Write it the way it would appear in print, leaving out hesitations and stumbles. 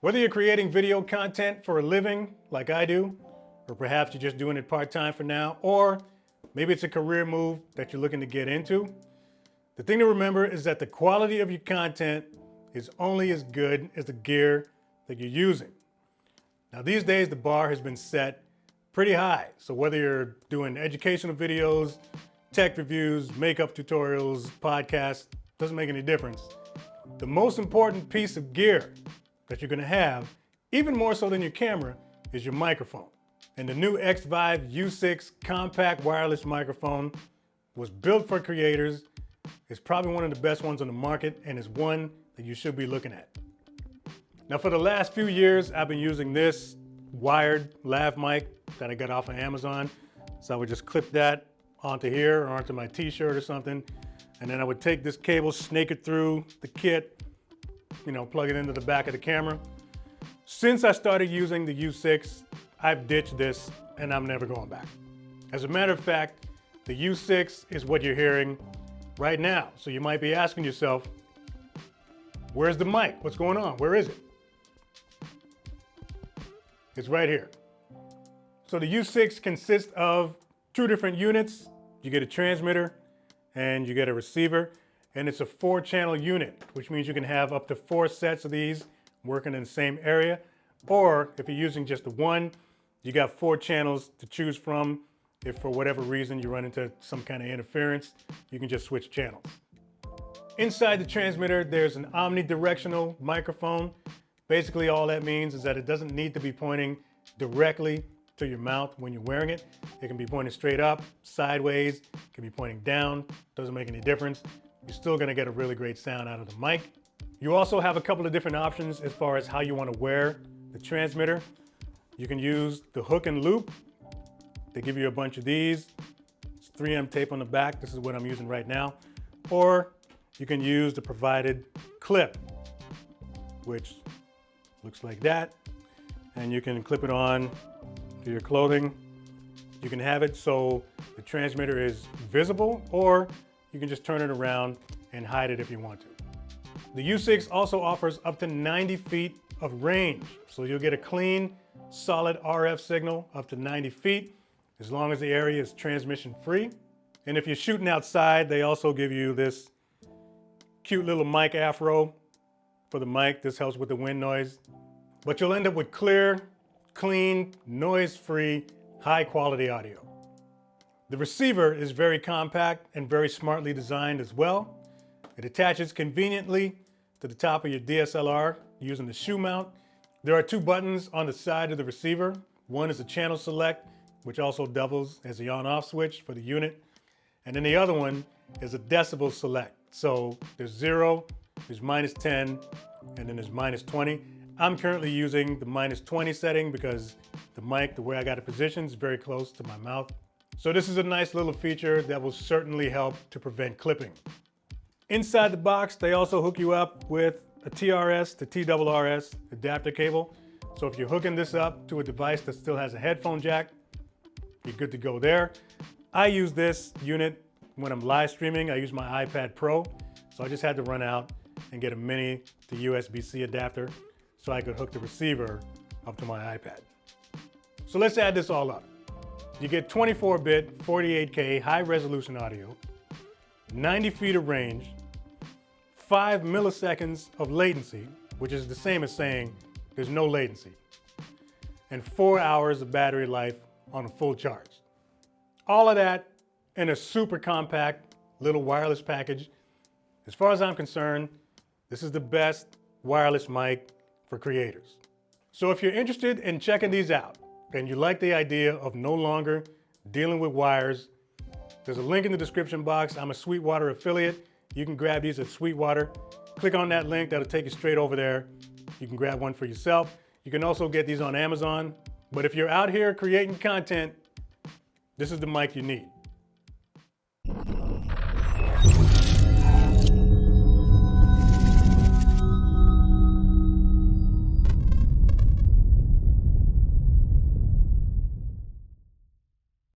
Whether you're creating video content for a living, like I do, or perhaps you're just doing it part-time for now, or maybe it's a career move that you're looking to get into, the thing to remember is that the quality of your content is only as good as the gear that you're using. Now these days, the bar has been set pretty high. So whether you're doing educational videos, tech reviews, makeup tutorials, podcasts, doesn't make any difference. The most important piece of gear that you're gonna have, even more so than your camera, is your microphone. And the new Xvive U6 compact wireless microphone was built for creators. It's probably one of the best ones on the market and is one that you should be looking at. Now for the last few years, I've been using this wired Lav Mic that I got off of Amazon. So I would just clip that onto here or onto my t-shirt or something. And then I would take this cable, snake it through the kit, plug it into the back of the camera. Since I started using the U6, I've ditched this and I'm never going back. As a matter of fact, the U6 is what you're hearing right now. So you might be asking yourself, where's the mic? What's going on? Where is it? It's right here. So the U6 consists of two different units. You get a transmitter and you get a receiver, and it's a 4-channel unit, which means you can have up to 4 sets of these working in the same area. Or if you're using just the one, you got 4 channels to choose from. If for whatever reason you run into some kind of interference, you can just switch channels. Inside the transmitter, there's an omnidirectional microphone. Basically, all that means is that it doesn't need to be pointing directly to your mouth when you're wearing it. It can be pointing straight up, sideways, it can be pointing down, doesn't make any difference. You're still gonna get a really great sound out of the mic. You also have a couple of different options as far as how you wanna wear the transmitter. You can use the hook and loop. They give you a bunch of these. It's 3M tape on the back. This is what I'm using right now. Or you can use the provided clip, which looks like that. And you can clip it on to your clothing. You can have it so the transmitter is visible, or you can just turn it around and hide it if you want to. The U6 also offers up to 90 feet of range. So you'll get a clean, solid RF signal up to 90 feet, as long as the area is transmission free. And if you're shooting outside, they also give you this cute little mic afro for the mic. This helps with the wind noise. But you'll end up with clear, clean, noise-free, high-quality audio. The receiver is very compact and very smartly designed as well. It attaches conveniently to the top of your DSLR using the shoe mount. There are 2 buttons on the side of the receiver. One is a channel select, which also doubles as the on-off switch for the unit. And then the other one is a decibel select. So there's 0, there's -10, and then there's -20. I'm currently using the -20 setting because the mic, the way I got it positioned, is very close to my mouth. So this is a nice little feature that will certainly help to prevent clipping. Inside the box, they also hook you up with a TRS to TRRS adapter cable. So if you're hooking this up to a device that still has a headphone jack, you're good to go there. I use this unit when I'm live streaming. I use my iPad Pro. So I just had to run out and get a mini to USB-C adapter so I could hook the receiver up to my iPad. So let's add this all up. You get 24-bit, 48K high-resolution audio, 90 feet of range, 5 milliseconds of latency, which is the same as saying there's no latency, and 4 hours of battery life on a full charge. All of that in a super compact little wireless package. As far as I'm concerned, this is the best wireless mic for creators. So if you're interested in checking these out and you like the idea of no longer dealing with wires, there's a link in the description box. I'm a SWEETWATER affiliate. You can grab these at SWEETWATER. Click on that link, that'll take you straight over there. You can grab one for yourself. You can also get these on Amazon. But if you're out here creating content, this is the mic you need.